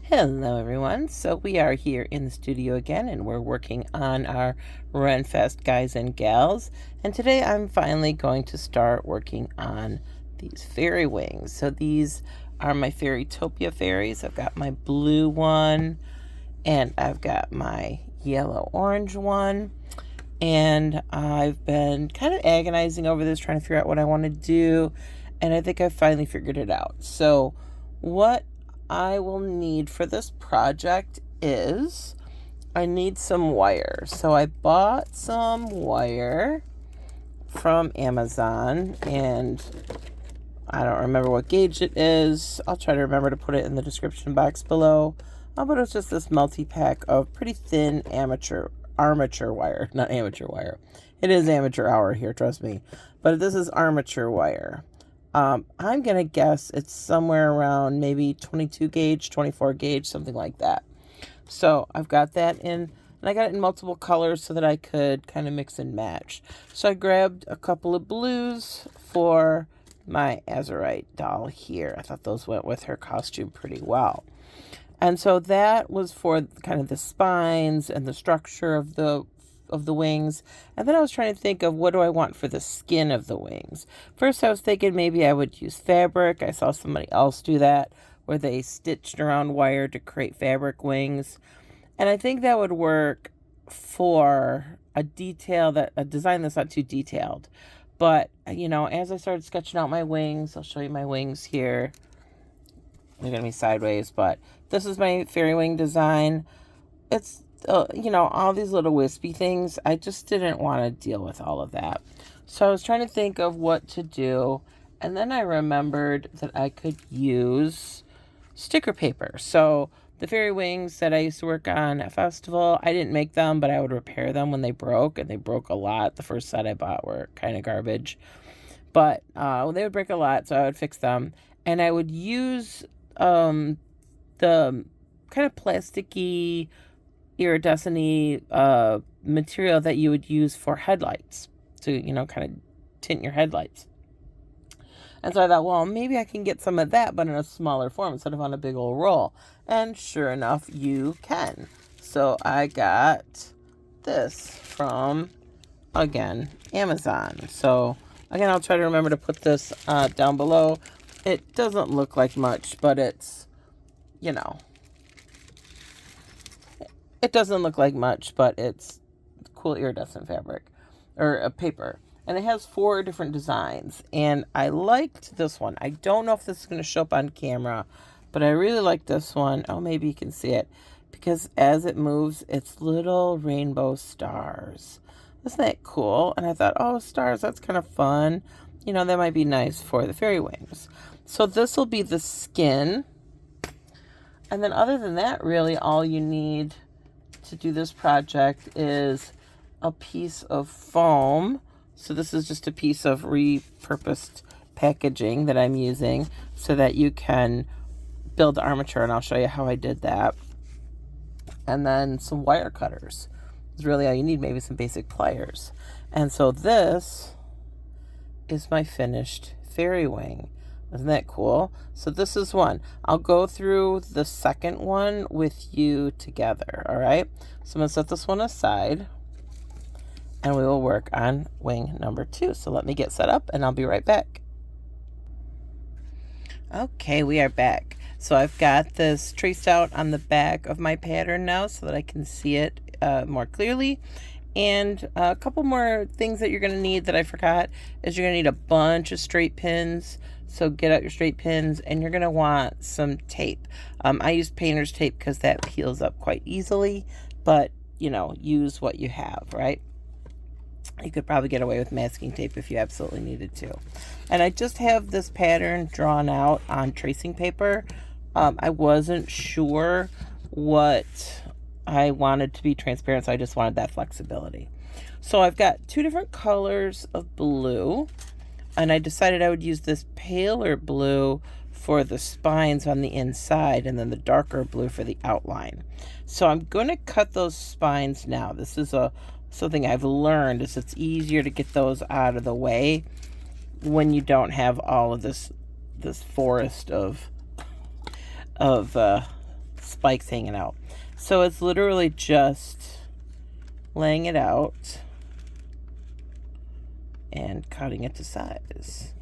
Hello everyone. So we are here in the studio again and we're working on our Renfest guys and gals. And today I'm finally going to start working on these fairy wings. So these are my Fairytopia fairies. I've got my blue one and I've got my yellow orange one. And I've been kind of agonizing over this, trying to figure out what I want to do. And I think I've finally figured it out. So what I will need for this project is I need some wire. So I bought some wire from Amazon and I don't remember what gauge it is. I'll try to remember to put it in the description box below. But it's just this multi-pack of pretty thin armature wire, not amateur wire. It is amateur hour here, trust me. But this is armature wire. I'm going to guess it's somewhere around maybe 22 gauge, 24 gauge, something like that. So I've got that in, and I got it in multiple colors so that I could kind of mix and match. So I grabbed a couple of blues for my Azurite doll here. I thought those went with her costume pretty well. And so that was for kind of the spines and the structure of the wings. And then I was trying to think of what do I want for the skin of the wings. First I was thinking maybe I would use fabric. I saw somebody else do that where they stitched around wire to create fabric wings. And I think that would work for a design that's not too detailed. But, you know, as I started sketching out my wings, I'll show you my wings here. They're going to be sideways, but this is my fairy wing design. It's, you know, all these little wispy things. I just didn't want to deal with all of that. So I was trying to think of what to do. And then I remembered that I could use sticker paper. So the fairy wings that I used to work on at festival, I didn't make them, but I would repair them when they broke. And they broke a lot. The first set I bought were kind of garbage. But they would break a lot, so I would fix them. And I would use the kind of plasticky, iridescent material that you would use for headlights to, you know, kind of tint your headlights. And so I thought, well, maybe I can get some of that, but in a smaller form instead of on a big old roll. And sure enough, you can. So I got this from, again, Amazon. So again, I'll try to remember to put this down below. It doesn't look like much, but it's, you know, it doesn't look like much, but it's cool iridescent fabric or a paper. And it has 4 different designs. And I liked this one. I don't know if this is going to show up on camera, but I really like this one. Oh, maybe you can see it. Because as it moves, it's little rainbow stars. Isn't that cool? And I thought, oh, stars, that's kind of fun. You know, that might be nice for the fairy wings. So this will be the skin. And then other than that, really all you need to do this project is a piece of foam. So this is just a piece of repurposed packaging that I'm using so that you can build the armature, and I'll show you how I did that. And then some wire cutters is really all you need, maybe some basic pliers. And so this is my finished fairy wing. Isn't that cool? So this is one. I'll go through the second one with you together, all right? So I'm going to set this one aside, and we will work on wing number 2. So let me get set up, and I'll be right back. Okay, we are back. So I've got this traced out on the back of my pattern now so that I can see it more clearly. And a couple more things that you're going to need that I forgot is you're going to need a bunch of straight pins. So get out your straight pins, and you're going to want some tape. I use painter's tape because that peels up quite easily, but, you know, use what you have, right? You could probably get away with masking tape if you absolutely needed to. And I just have this pattern drawn out on tracing paper. I wasn't sure what I wanted to be transparent, so I just wanted that flexibility. So I've got 2 different colors of blue, and I decided I would use this paler blue for the spines on the inside and then the darker blue for the outline. So I'm going to cut those spines now. This is something I've learned is it's easier to get those out of the way when you don't have all of this forest of spikes hanging out. So it's literally just laying it out and cutting it to size.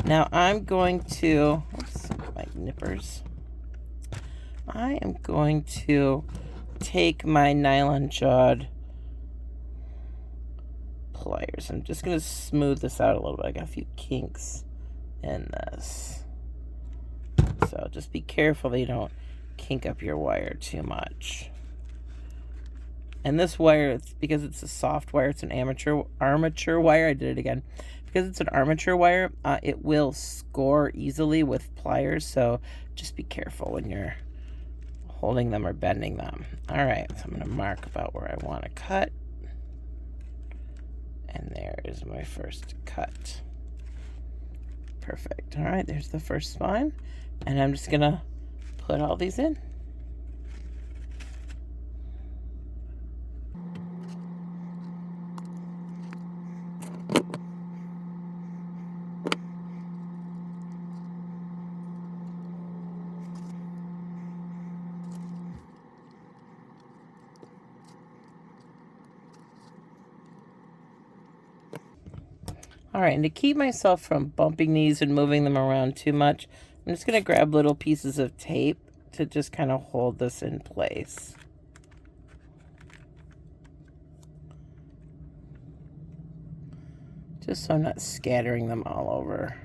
Now I'm going to, oops, my nippers. I am going to take my nylon jawed pliers. I'm just going to smooth this out a little bit. I got a few kinks in this. So just be careful that you don't kink up your wire too much. And this wire, it's because it's a soft wire, it's an armature wire. I did it again. Because it's an armature wire, it will score easily with pliers, so just be careful when you're holding them or bending them. All right, so I'm going to mark about where I want to cut. And there is my first cut. Perfect. All right, there's the first spine. And I'm just going to put all these in. All right, and to keep myself from bumping these and moving them around too much, I'm just going to grab little pieces of tape to just kind of hold this in place. Just so I'm not scattering them all over.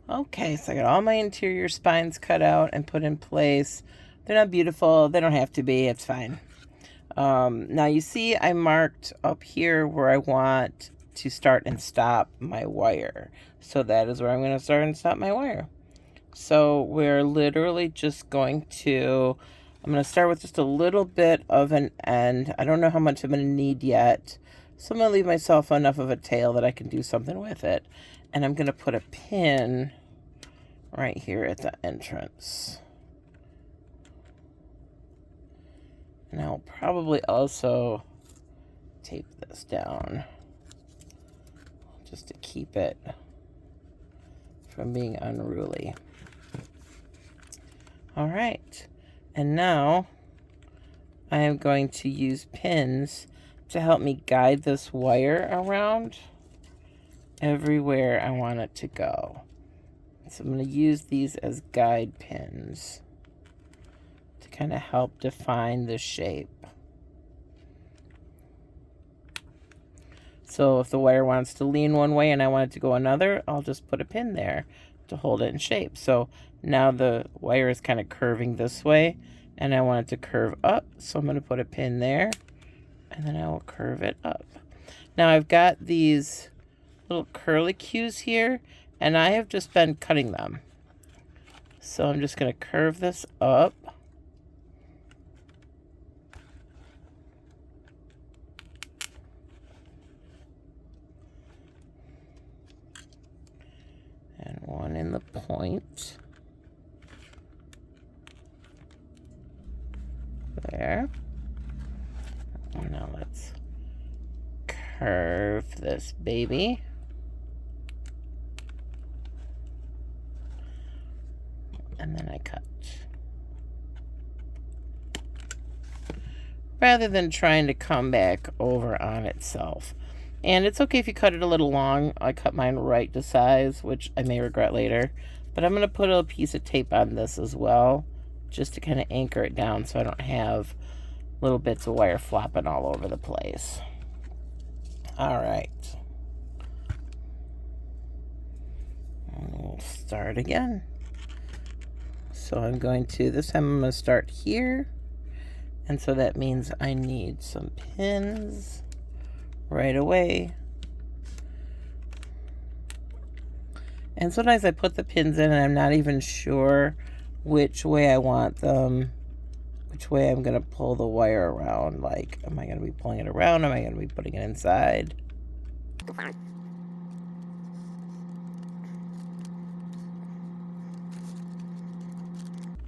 Okay, so I got all my interior spines cut out and put in place. They're not beautiful. They don't have to be. It's fine. Now you see I marked up here where I want to start and stop my wire. So that is where I'm going to start and stop my wire. So we're literally just going to, I'm going to start with just a little bit of an end. I don't know how much I'm going to need yet. So I'm going to leave myself enough of a tail that I can do something with it. And I'm going to put a pin right here at the entrance. And I'll probably also tape this down just to keep it from being unruly. All right, and now I am going to use pins to help me guide this wire around everywhere I want it to go. So I'm going to use these as guide pins to kind of help define the shape. So if the wire wants to lean one way and I want it to go another, I'll just put a pin there to hold it in shape. So now the wire is kind of curving this way and I want it to curve up. So I'm going to put a pin there and then I will curve it up. Now I've got these little curlicues here and I have just been cutting them. So I'm just going to curve this up. And one in the point. There. Now let's curve this baby. And then I cut. Rather than trying to come back over on itself. And it's okay if you cut it a little long. I cut mine right to size, which I may regret later. But I'm going to put a piece of tape on this as well, just to kind of anchor it down so I don't have little bits of wire flopping all over the place. All right. And we'll start again. So I'm going to, this time I'm going to start here. And so that means I need some pins right away. And sometimes I put the pins in and I'm not even sure which way I want them, which way I'm going to pull the wire around. Like, am I going to be pulling it around? Am I going to be putting it inside?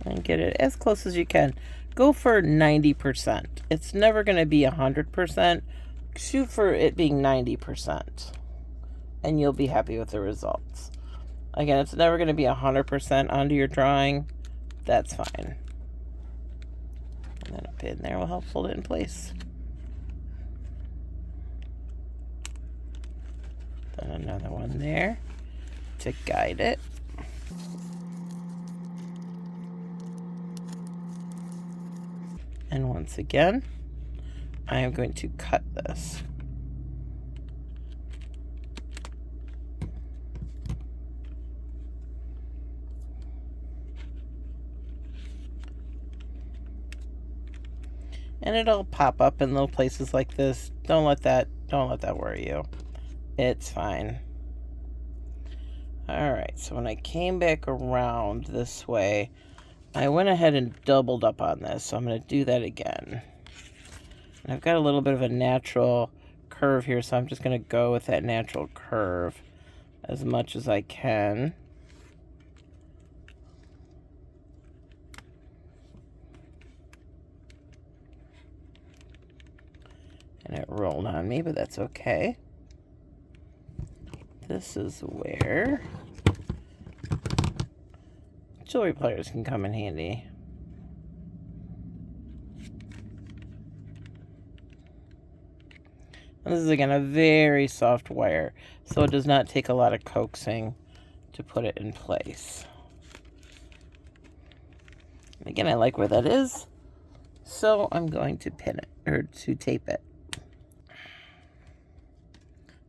And get it as close as you can. Go for 90%. It's never going to be 100%. Shoot for it being 90%. And you'll be happy with the results. Again, it's never going to be 100% onto your drawing. That's fine. And then a pin there will help hold it in place. Then another one there to guide it. And once again, I am going to cut this. And it'll pop up in little places like this. Don't let that worry you. It's fine. All right, so when I came back around this way, I went ahead and doubled up on this, so I'm going to do that again. And I've got a little bit of a natural curve here, so I'm just going to go with that natural curve as much as I can. And it rolled on me, but that's okay. This is where jewelry pliers can come in handy. And this is, again, a very soft wire, so it does not take a lot of coaxing to put it in place. And again, I like where that is, so I'm going to pin it, or to tape it.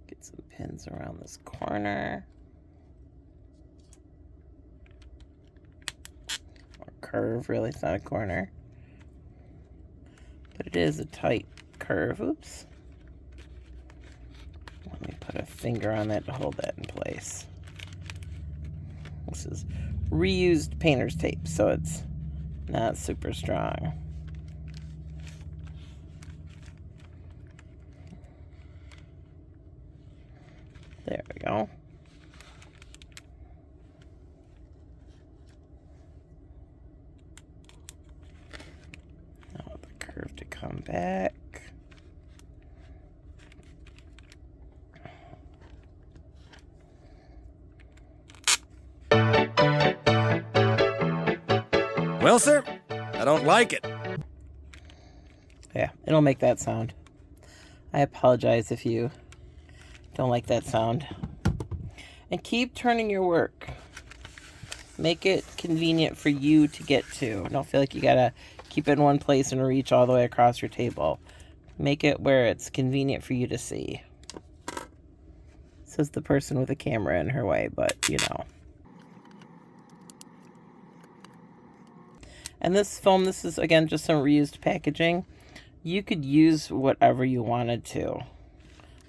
Get some pins around this corner. Or curve, really, it's not a corner. But it is a tight curve. Oops. Let me put a finger on that to hold that in place. This is reused painter's tape, so it's not super strong. There we go. Now the curve to come back. Well, sir, I don't like it. Yeah, it'll make that sound. I apologize if you don't like that sound. And keep turning your work. Make it convenient for you to get to. Don't feel like you gotta keep it in one place and reach all the way across your table. Make it where it's convenient for you to see. Says the person with a camera in her way, but you know. And this foam, this is, again, just some reused packaging. You could use whatever you wanted to.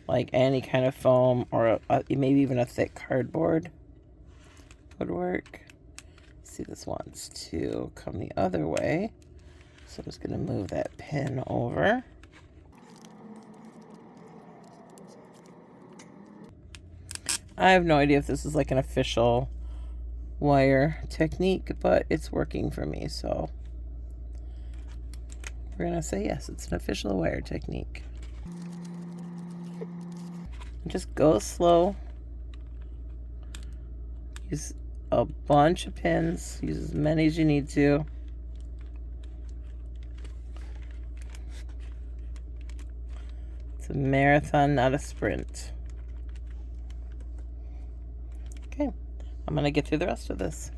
Like any kind of foam, or maybe even a thick cardboard would work. See, this wants to come the other way. So I'm just going to move that pin over. I have no idea if this is like an official wire technique, but it's working for me, so we're gonna say yes, it's an official wire technique. Just go slow. Use a bunch of pins. Use as many as you need to. It's a marathon, not a sprint. Okay. I'm going to get through the rest of this.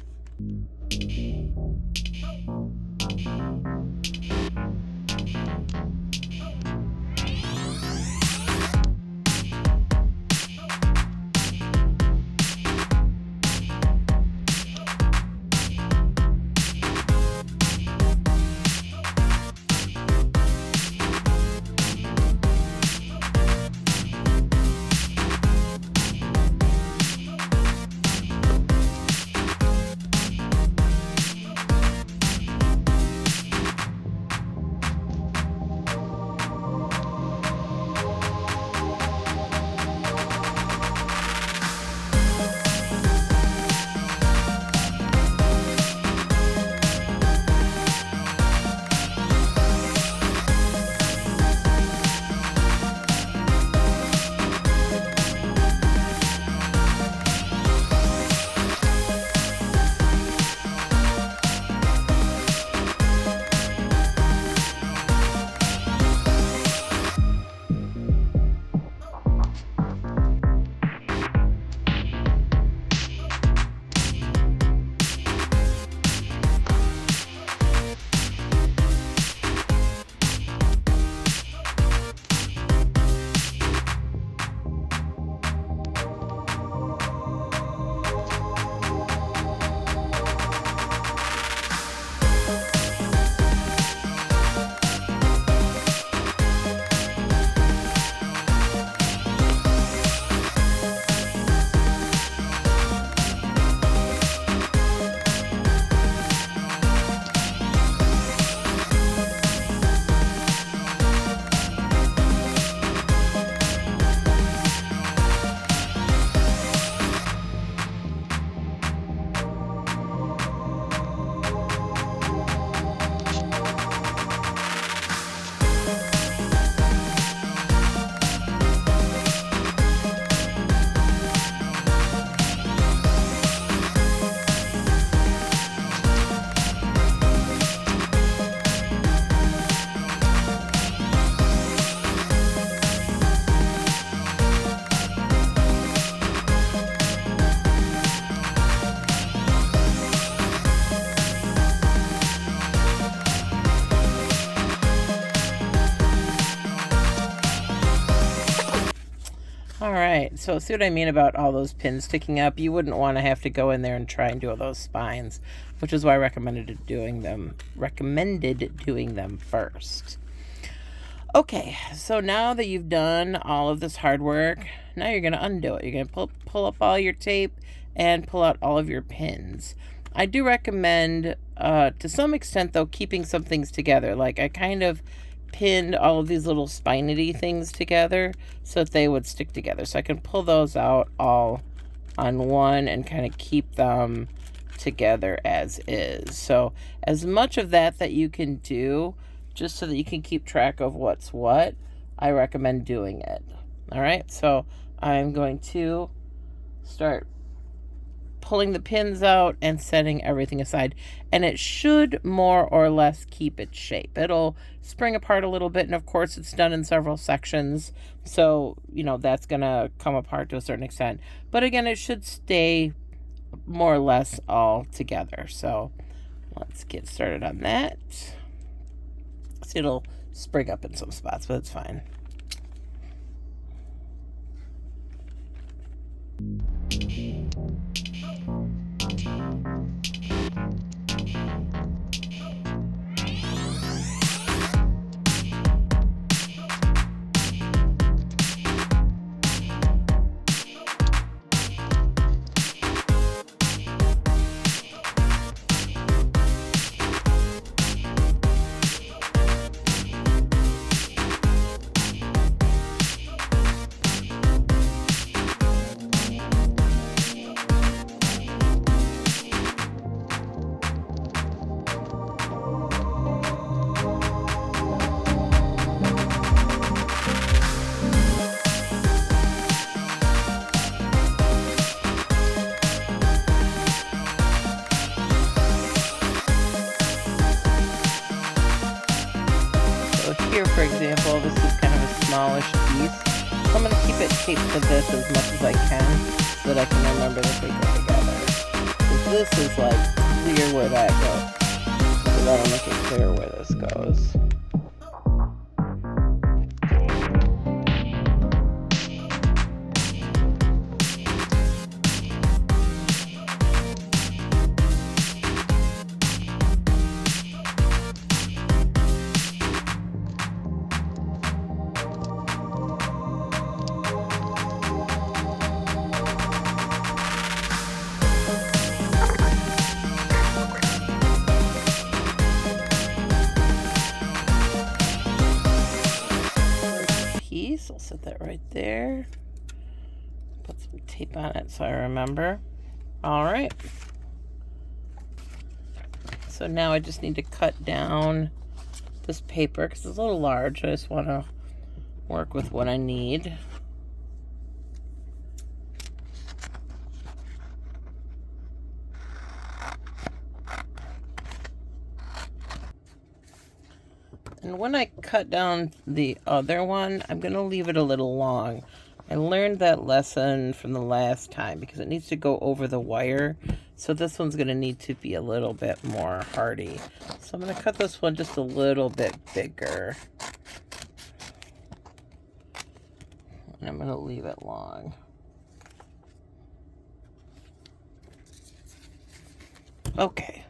All right, so see what I mean about all those pins sticking up? You wouldn't want to have to go in there and try and do all those spines, which is why I recommended doing them first. Okay, so now that you've done all of this hard work, now you're going to undo it. You're going to pull up all your tape and pull out all of your pins. I do recommend, to some extent though, keeping some things together. Like I kind of pinned all of these little spiny things together so that they would stick together. So I can pull those out all on one and kind of keep them together as is. So as much of that you can do, just so that you can keep track of what's what, I recommend doing it. All right, so I'm going to start pulling the pins out and setting everything aside, and it should more or less keep its shape. It'll spring apart a little bit, and of course it's done in several sections, so you know that's gonna come apart to a certain extent, but again it should stay more or less all together. So let's get started on that. So it'll spring up in some spots, but it's fine. Here, for example, this is kind of a smallish piece, so I'm going to keep it taped to this as much as I can so that I can remember that they go together. Because this is like clear where that goes, so that'll make it clear where this goes. I'll set that right there. Put some tape on it so I remember. All right. So now I just need to cut down this paper because it's a little large. I just want to work with what I need. And when I cut down the other one, I'm going to leave it a little long. I learned that lesson from the last time because it needs to go over the wire. So this one's going to need to be a little bit more hardy. So I'm going to cut this one just a little bit bigger. And I'm going to leave it long. Okay.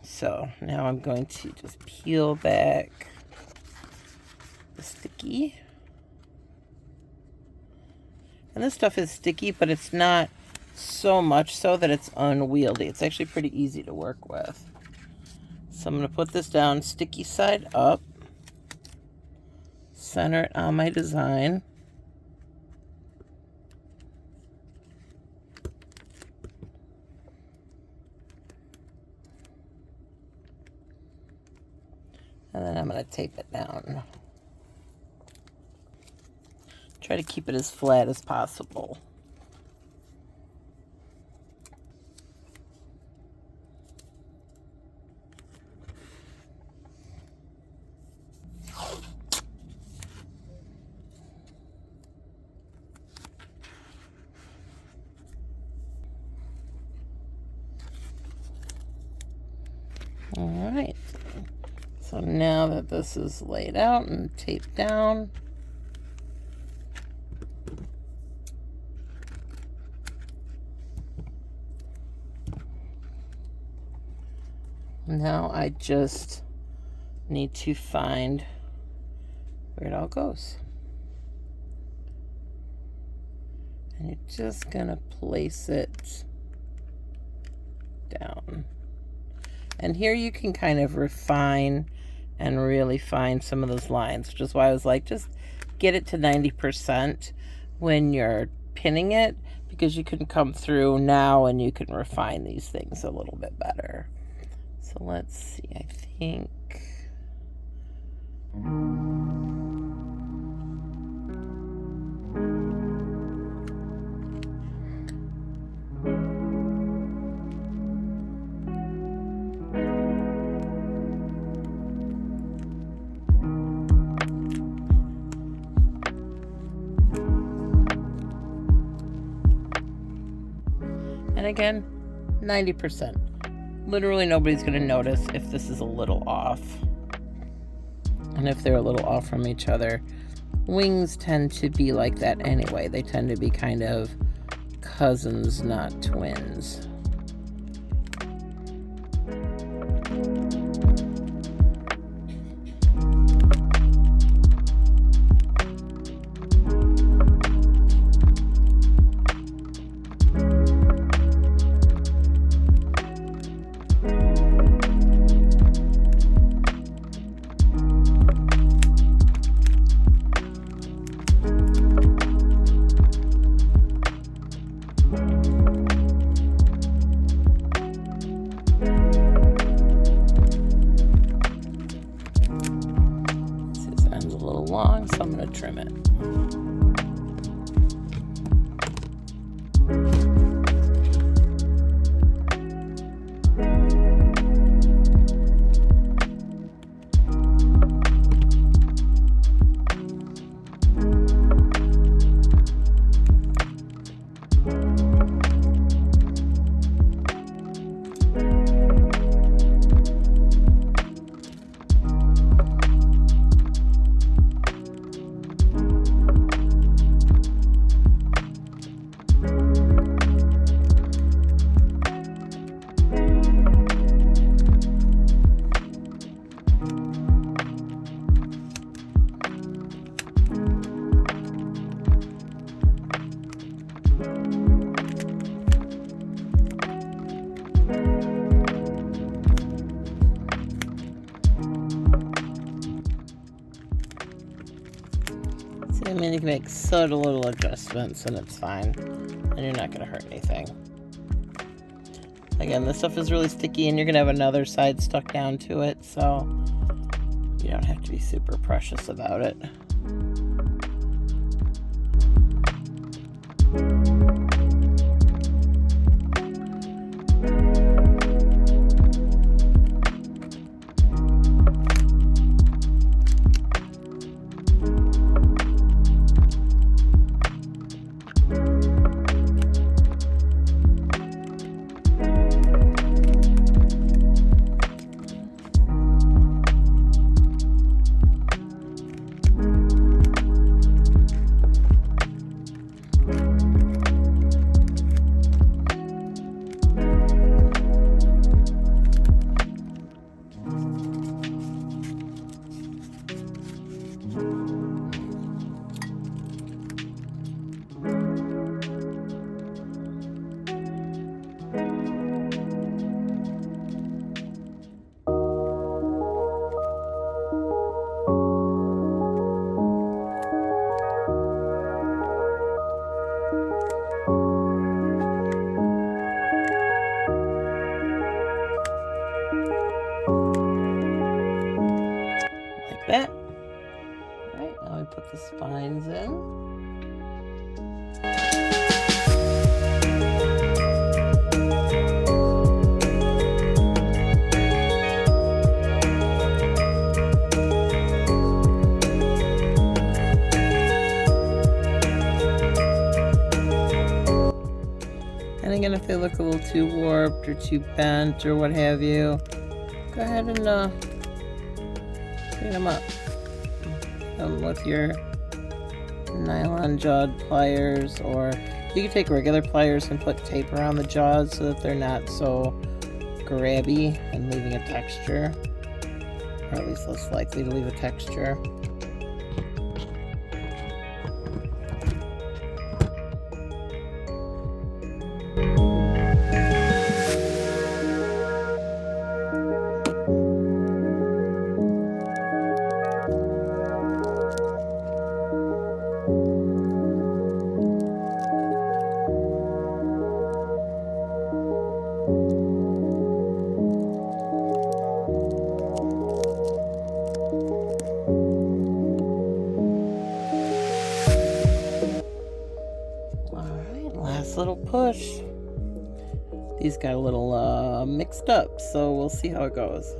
So now I'm going to just peel back the sticky. And this stuff is sticky, but it's not so much so that it's unwieldy. It's actually pretty easy to work with. So I'm going to put this down sticky side up. Center it on my design. And then I'm going to tape it down. Try to keep it as flat as possible. All right. So now that this is laid out and taped down, Now I just need to find where it all goes. And you're just gonna place it down. And here you can kind of refine and really find some of those lines, which is why I was like, just get it to 90% when you're pinning it, because you can come through now and you can refine these things a little bit better. So let's see, I think. And again, 90%. Literally nobody's going to notice if this is a little off. And if they're a little off from each other, wings tend to be like that anyway. They tend to be kind of cousins, not twins. Long, so I'm going to trim it. I mean, you can make subtle little adjustments and it's fine, and you're not going to hurt anything. Again, this stuff is really sticky and you're going to have another side stuck down to it, so you don't have to be super precious about it. That. Alright, now we put the spines in. And again, if they look a little too warped or too bent or what have you, go ahead and clean them up with your nylon jawed pliers, or you can take regular pliers and put tape around the jaws so that they're not so grabby and leaving a texture, or at least less likely to leave a texture. Little push. These got a little mixed up, so we'll see how it goes.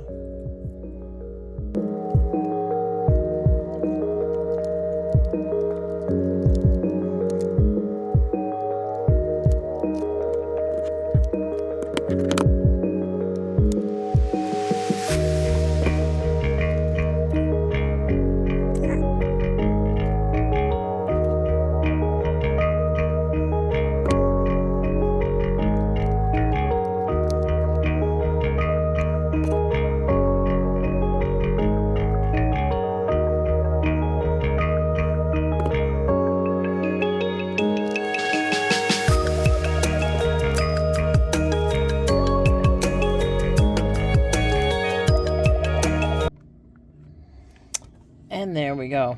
And there we go.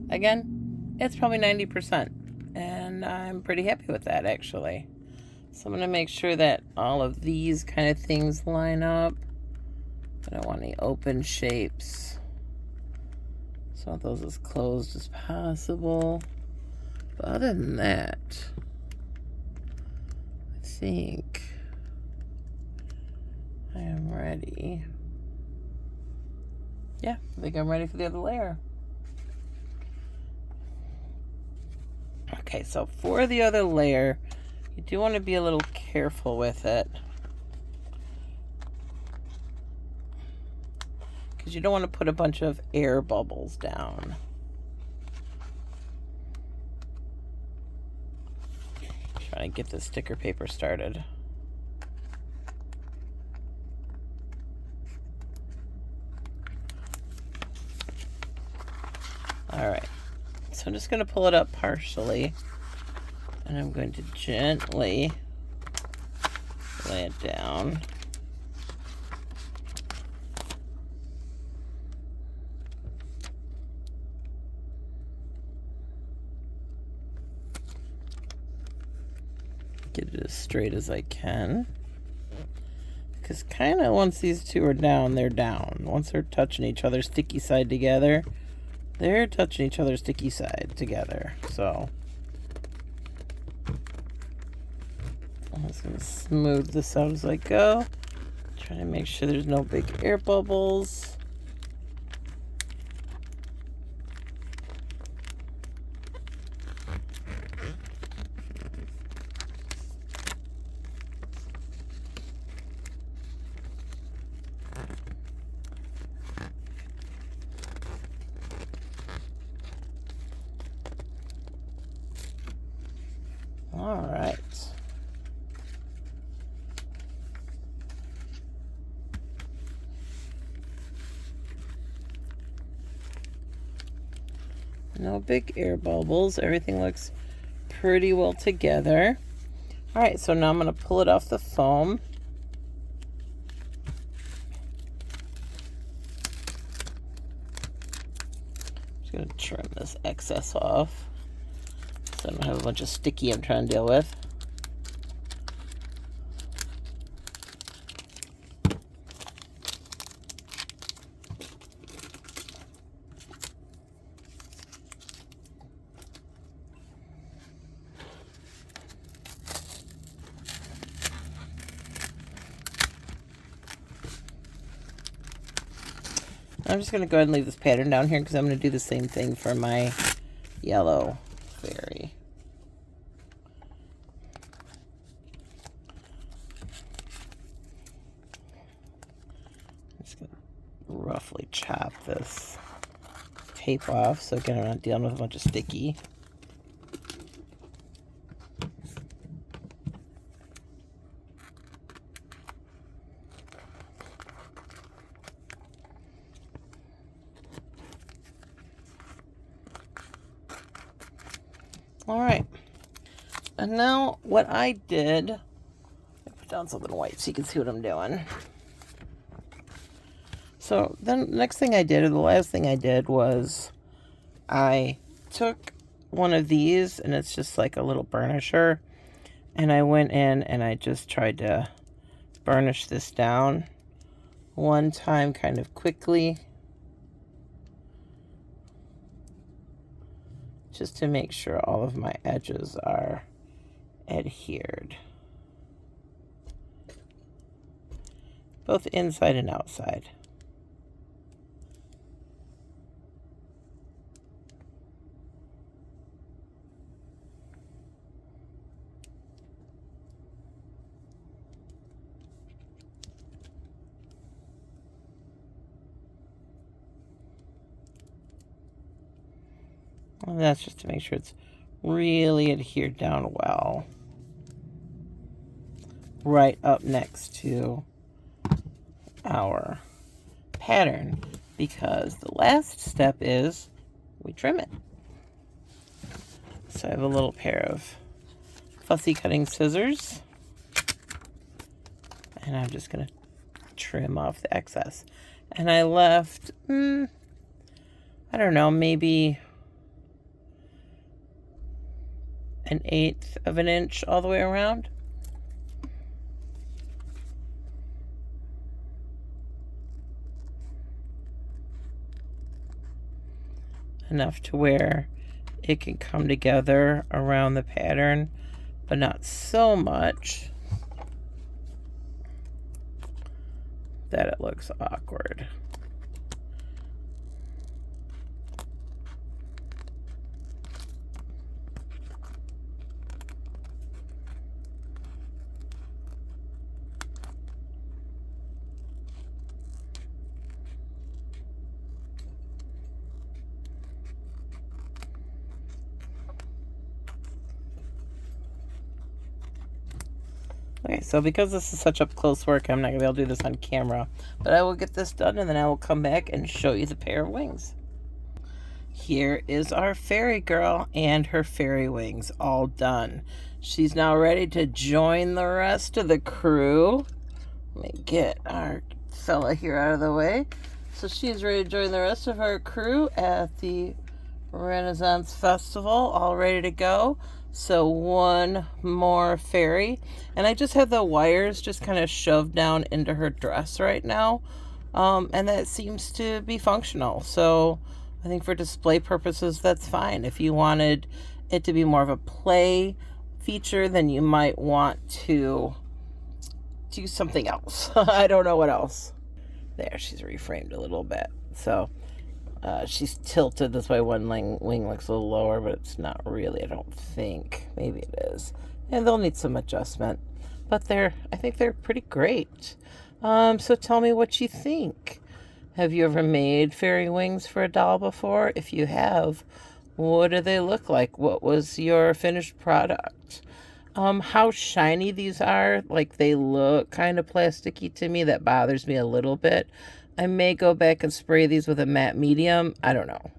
Again, it's probably 90%. And I'm pretty happy with that, actually. So I'm going to make sure that all of these kind of things line up. I don't want any open shapes. So I want those as closed as possible. But other than that, I think I am ready. Yeah, I think I'm ready for the other layer. Okay, so for the other layer, you do want to be a little careful with it, because you don't want to put a bunch of air bubbles down. Trying to get the sticker paper started. Alright, so I'm just going to pull it up partially, and I'm going to gently lay it down. Get it as straight as I can. Because kind of once these two are down, they're down. Once they're touching each other sticky side together, they're touching each other's sticky side together. So I'm just going to smooth this out as I go. Trying to make sure there's no big air bubbles. All right. No big air bubbles. Everything looks pretty well together. All right, so now I'm going to pull it off the foam. Just going to trim this excess off so I don't have a bunch of sticky I'm trying to deal with. I'm just going to go ahead and leave this pattern down here because I'm going to do the same thing for my yellow fairy. I'm just going to roughly chop this tape off so again I'm not dealing with a bunch of sticky. All right. And now what I did, I put down something white so you can see what I'm doing. So then the next thing I did, or the last thing I did, was I took one of these, and it's just like a little burnisher, and I went in and I just tried to burnish this down one time kind of quickly, just to make sure all of my edges are adhered, both inside and outside. And that's just to make sure it's really adhered down well. Right up next to our pattern, because the last step is we trim it. So I have a little pair of fussy cutting scissors, and I'm just going to trim off the excess. And I left, I don't know, maybe 1/8 of an inch all the way around. Enough to where it can come together around the pattern, but not so much that it looks awkward. Okay, so because this is such up close work, I'm not going to be able to do this on camera, but I will get this done and then I will come back and show you the pair of wings. Here is our fairy girl and her fairy wings all done. She's now ready to join the rest of the crew. Let me get our fella here out of the way. So she's ready to join the rest of our crew at the Renaissance Festival, all ready to go. So one more fairy, and I just have the wires just kind of shoved down into her dress right now, and that seems to be functional. So I think for display purposes, that's fine. If you wanted it to be more of a play feature, then you might want to do something else. I don't know what else. There, she's reframed a little bit. So she's tilted this way. One wing looks a little lower, but it's not really, I don't think. Maybe it is. And they'll need some adjustment. But I think they're pretty great. So tell me what you think. Have you ever made fairy wings for a doll before? If you have, what do they look like? What was your finished product? How shiny these are. Like, they look kind of plasticky to me. That bothers me a little bit. I may go back and spray these with a matte medium. I don't know.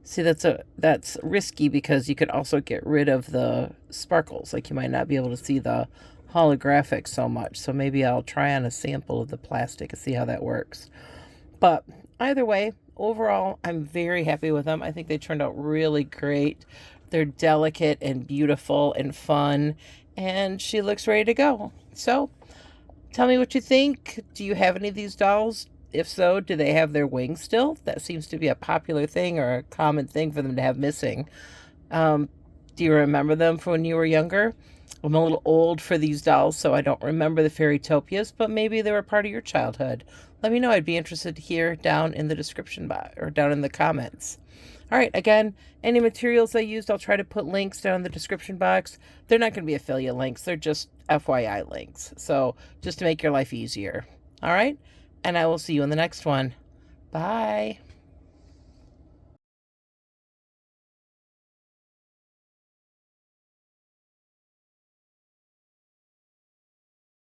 See, that's risky because you could also get rid of the sparkles. Like, you might not be able to see the holographic so much. So maybe I'll try on a sample of the plastic and see how that works. But either way, overall, I'm very happy with them. I think they turned out really great. They're delicate and beautiful and fun, and she looks ready to go. So tell me what you think. Do you have any of these dolls? If so, do they have their wings still? That seems to be a popular thing or a common thing for them to have missing. Do you remember them from when you were younger? I'm a little old for these dolls, so I don't remember the Fairytopias, but maybe they were part of your childhood. Let me know. I'd be interested to hear down in the description box or down in the comments. All right, again, any materials I used, I'll try to put links down in the description box. They're not going to be affiliate links. They're just FYI links. So just to make your life easier. All right, and I will see you in the next one. Bye.